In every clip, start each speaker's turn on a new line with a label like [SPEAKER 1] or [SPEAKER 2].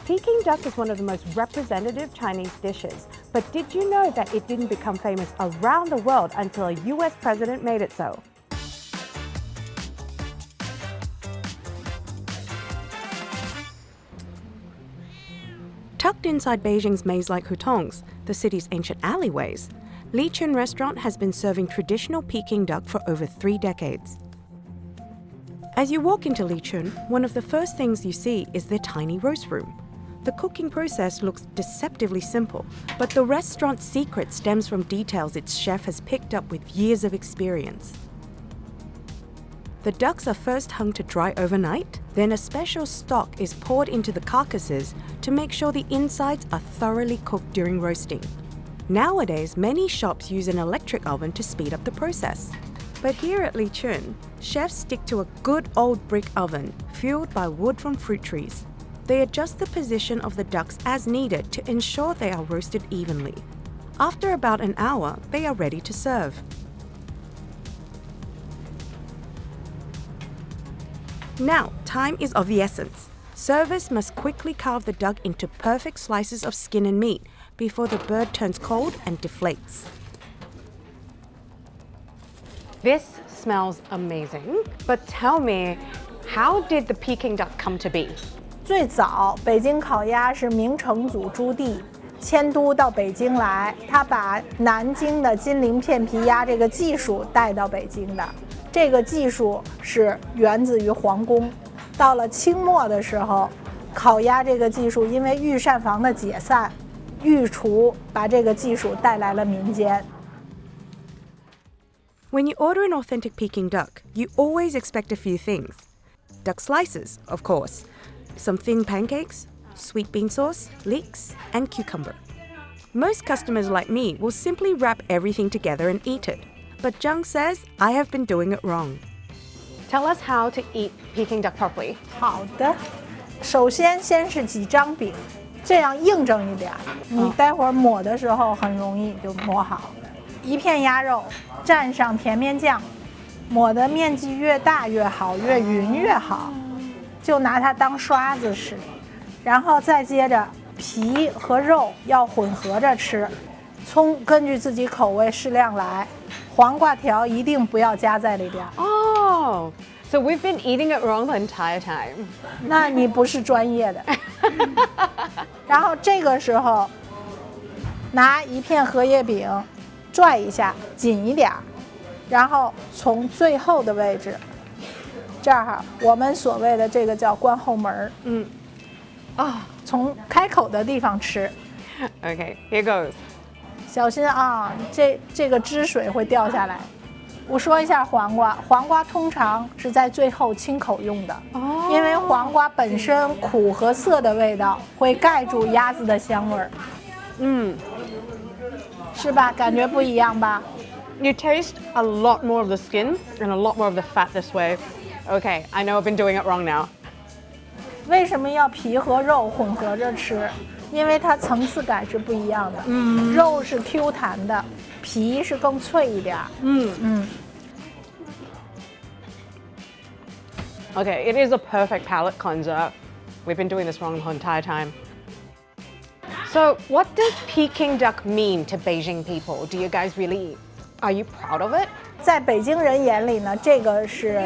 [SPEAKER 1] Peking duck is one of the most representative Chinese dishes, but did you know that it didn't become famous around the world until a US president made it so? Tucked inside Beijing's maze-like hutongs, the city's ancient alleyways, Lichun restaurant has been serving traditional Peking duck for over 3 decades. As you walk into Lichun, one of the first things you see is their tiny roast room. The cooking process looks deceptively simple, but the restaurant's secret stems from details its chef has picked up with years of experience. The ducks are first hung to dry overnight, then a special stock is poured into the carcasses to make sure the insides are thoroughly cooked during roasting. Nowadays, many shops use an electric oven to speed up the process. But here at Lichun, chefs stick to a good old brick oven fueled by wood from fruit trees. They adjust the position of the ducks as needed to ensure they are roasted evenly. After about an hour, they are ready to serve. Now, time is of the essence. Servers must quickly carve the duck into perfect slices of skin and meat before the bird turns cold and deflates. This smells amazing, but tell me, how did the Peking duck come to be?
[SPEAKER 2] 最早，北京烤鸭是明成祖朱棣迁都到北京来，他把南京的金陵片皮鸭这个技术带到北京的。这个技术是源自于皇宫。到了清末的时候，烤鸭这个技术因为御膳房的解散，御厨把这个技术带来了民间。
[SPEAKER 1] When you order an authentic Peking duck, you always expect a few things. Duck slices, of course, some thin pancakes, sweet bean sauce, leeks, and cucumber. Most customers like me will simply wrap everything together and eat it. But Zhang says I have been doing it wrong. Tell us how to eat Peking duck properly.
[SPEAKER 2] 好的，首先是几张饼，这样硬整一点，你待会儿抹的时候很容易就抹好。一片鸭肉蘸上甜面酱，抹的面积越大越好，越匀越好，就拿它当刷子使。然后再接着皮和肉要混合着吃，葱根据自己口味适量来。黄瓜条一定不要加在里边。
[SPEAKER 1] Oh, so we've been eating it wrong the entire time.
[SPEAKER 2] 那你不是专业的。然后这个时候，拿一片荷叶饼拽一下，紧一点，然后从最后的位置，这儿我们所谓的这个叫关后门。从开口的地方吃。
[SPEAKER 1] Okay, here goes.
[SPEAKER 2] 小心啊，这个汁水会掉下来。我说一下黄瓜，黄瓜通常是在最后清口用的，因为黄瓜本身苦和涩的味道会盖住鸭子的香味儿。是吧？感觉不一样吧？
[SPEAKER 1] You taste a lot more of the skin and a lot more of the fat this way. Okay, I know I've been doing it wrong now.
[SPEAKER 2] 为什么要皮和肉混合着吃？因为它层次感是不一样的。肉是 Q 弹的，皮是更脆一点。
[SPEAKER 1] Okay, it is a perfect palate cleanser. We've been doing this wrong the whole entire time. So, what does Peking duck mean to Beijing people? Do you guys really, are you proud of it?
[SPEAKER 2] 在北京人眼里呢，这个是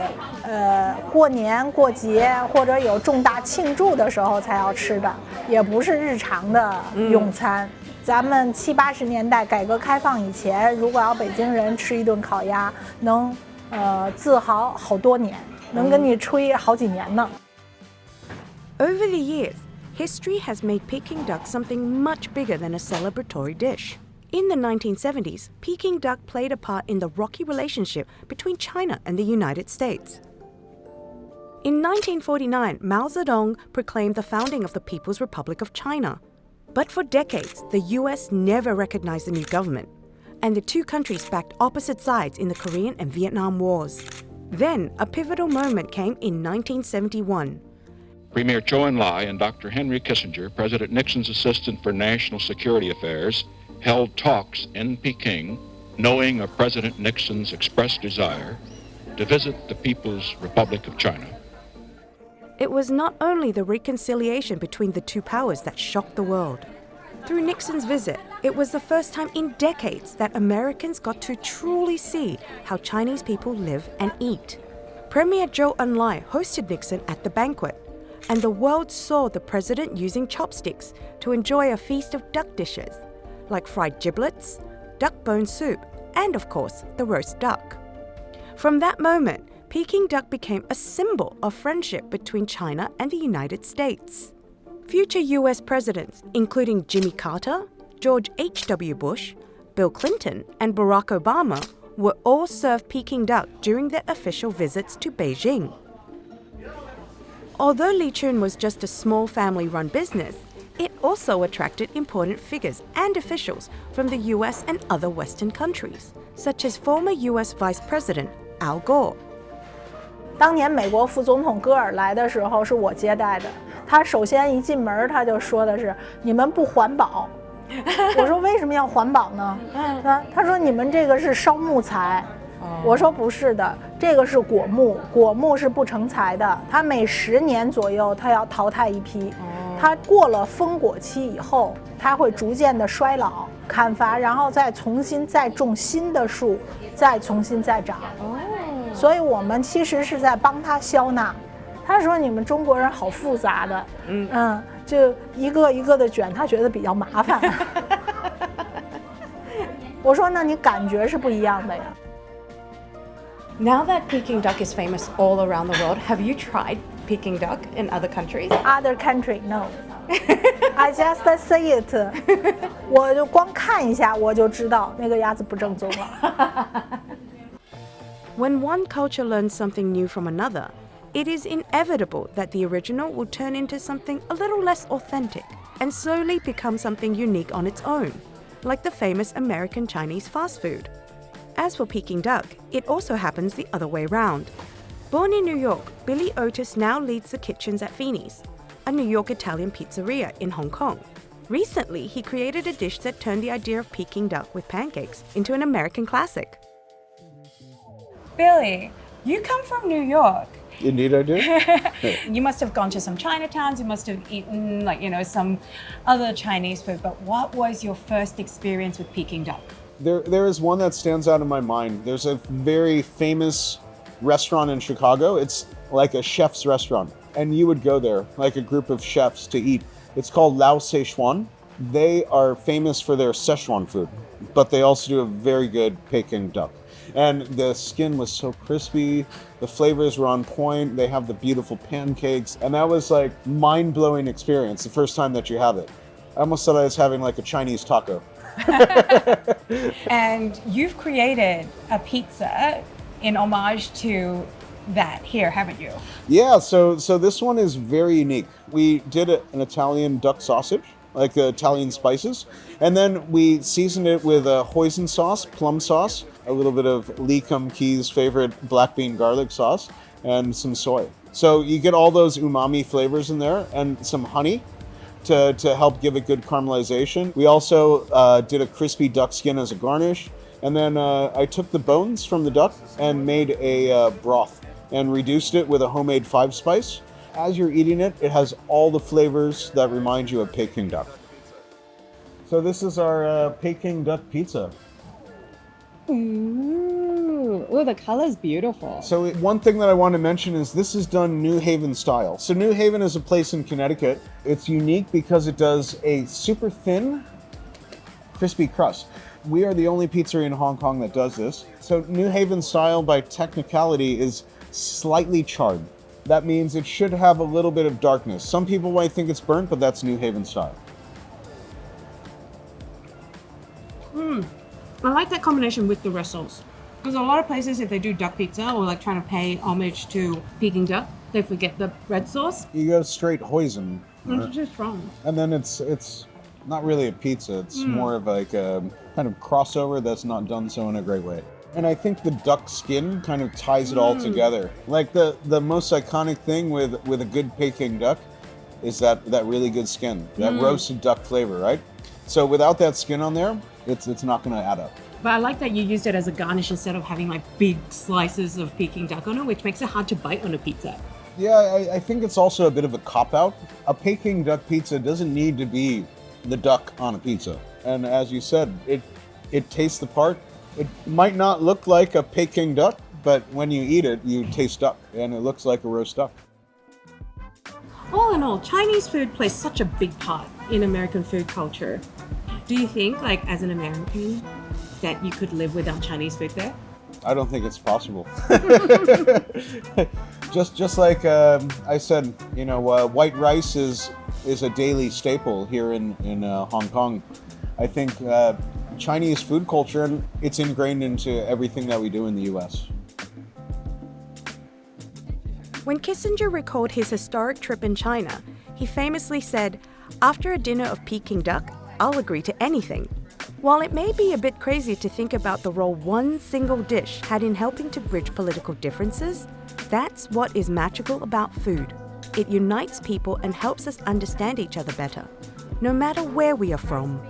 [SPEAKER 2] 过年过节或者有重大庆祝的时候才要吃的，也不是日常的用餐。咱们70、80年代改革开放以前，如果要北京人吃一顿烤鸭，能自豪好多年，能跟你吹好几年呢。Over
[SPEAKER 1] the years, history has made Peking duck something much bigger than a celebratory dish. In the 1970s, Peking duck played a part in the rocky relationship between China and the United States. In 1949, Mao Zedong proclaimed the founding of the People's Republic of China. But for decades, the US never recognized the new government, and the two countries backed opposite sides in the Korean and Vietnam Wars. Then, a pivotal moment came in 1971.
[SPEAKER 3] Premier Zhou Enlai and Dr. Henry Kissinger, President Nixon's assistant for national security affairs, held talks in Peking, knowing of President Nixon's expressed desire to visit the People's Republic of China.
[SPEAKER 1] It was not only the reconciliation between the two powers that shocked the world. Through Nixon's visit, it was the first time in decades that Americans got to truly see how Chinese people live and eat. Premier Zhou Enlai hosted Nixon at the banquet, and the world saw the president using chopsticks to enjoy a feast of duck dishes, like fried giblets, duck bone soup, and of course, the roast duck. From that moment, Peking duck became a symbol of friendship between China and the United States. Future US presidents, including Jimmy Carter, George H.W. Bush, Bill Clinton, and Barack Obama, were all served Peking duck during their official visits to Beijing. Although Lichun was just a small family-run business, it also attracted important figures and officials from the US and other Western countries, such as former US Vice President Al Gore.
[SPEAKER 2] 当年美国副总统戈尔来的时候是我接待的，他首先一进门他就说的是你们不环保。我说为什么要环保呢？他说你们这个是烧木材。我说不是的，这个是果木，果木是不成材的，它每10年左右它要淘汰一批，它过了丰果期以后，它会逐渐的衰老、砍伐，然后再重新再种新的树，再重新再长。所以我们其实是在帮它消纳。他说你们中国人好复杂的，就一个一个的卷，他觉得比较麻烦。我说那你感觉是不一样的呀。
[SPEAKER 1] Now that Peking duck is famous all around the world, have you tried Peking duck in other countries?
[SPEAKER 2] Other country, no. I just see it. 我就光看一下，我就知道那个鸭子不正宗了。
[SPEAKER 1] When one culture learns something new from another, it is inevitable that the original will turn into something a little less authentic and slowly become something unique on its own, like the famous American Chinese fast food. As for Peking duck, it also happens the other way round. Born in New York, Billy Otis now leads the kitchens at Feeney's, a New York Italian pizzeria in Hong Kong. Recently, he created a dish that turned the idea of Peking duck with pancakes into an American classic.
[SPEAKER 4] Billy, you come from New York.
[SPEAKER 5] Indeed I do.
[SPEAKER 4] You must have gone to some Chinatowns, you must have eaten some other Chinese food, but what was your first experience with Peking duck?
[SPEAKER 5] There is one that stands out in my mind. There's a very famous restaurant in Chicago. It's like a chef's restaurant, and you would go there, like a group of chefs to eat. It's called Lao Szechuan. They are famous for their Szechuan food, but they also do a very good Peking duck. And the skin was so crispy, the flavors were on point, they have the beautiful pancakes, and that was like mind-blowing experience the first time that you have it. I almost thought I was having like a Chinese taco.
[SPEAKER 4] And you've created a pizza in homage to that here, haven't you?
[SPEAKER 5] Yeah, so this one is very unique. We did an Italian duck sausage, like the Italian spices, and then we seasoned it with a hoisin sauce, plum sauce, a little bit of Lee Kum Kee's favorite black bean garlic sauce, and some soy. So you get all those umami flavors in there, and some honey to help give it good caramelization. We also did a crispy duck skin as a garnish, and then I took the bones from the duck and made a broth and reduced it with a homemade 5-spice. As you're eating it, it has all the flavors that remind you of Peking duck. So this is our Peking duck pizza.
[SPEAKER 4] Ooh, the color's beautiful.
[SPEAKER 5] So one thing that I want to mention is this is done New Haven style. So New Haven is a place in Connecticut. It's unique because it does a super thin, crispy crust. We are the only pizzeria in Hong Kong that does this. So New Haven style, by technicality, is slightly charred. That means it should have a little bit of darkness. Some people might think it's burnt, but that's New Haven style.
[SPEAKER 1] I like that combination with the red sauce. Because a lot of places, if they do duck pizza or like trying to pay homage to Peking duck, they forget the red sauce.
[SPEAKER 5] You go straight hoisin.
[SPEAKER 1] It's just strong.
[SPEAKER 5] And then it's not really a pizza. It's more of like a kind of crossover that's not done so in a great way. And I think the duck skin kind of ties it all together. Like the most iconic thing with a good Peking duck is that really good skin, that roasted duck flavor, right? So without that skin on there, it's not going to add up.
[SPEAKER 1] But I like that you used it as a garnish instead of having like big slices of Peking duck on it, which makes it hard to bite on a pizza.
[SPEAKER 5] Yeah, I think it's also a bit of a cop-out. A Peking duck pizza doesn't need to be the duck on a pizza. And as you said, it tastes the part. It might not look like a Peking duck, but when you eat it, you taste duck, and it looks like a roast duck.
[SPEAKER 1] All in all, Chinese food plays such a big part in American food culture. Do you think, like, as an American, that you could live without Chinese food there?
[SPEAKER 5] I don't think it's possible. just like I said, white rice is a daily staple here in Hong Kong. I think Chinese food culture, it's ingrained into everything that we do in the U.S.
[SPEAKER 1] When Kissinger recalled his historic trip in China, he famously said, "After a dinner of Peking duck, I'll agree to anything." While it may be a bit crazy to think about the role one single dish had in helping to bridge political differences, that's what is magical about food. It unites people and helps us understand each other better, no matter where we are from.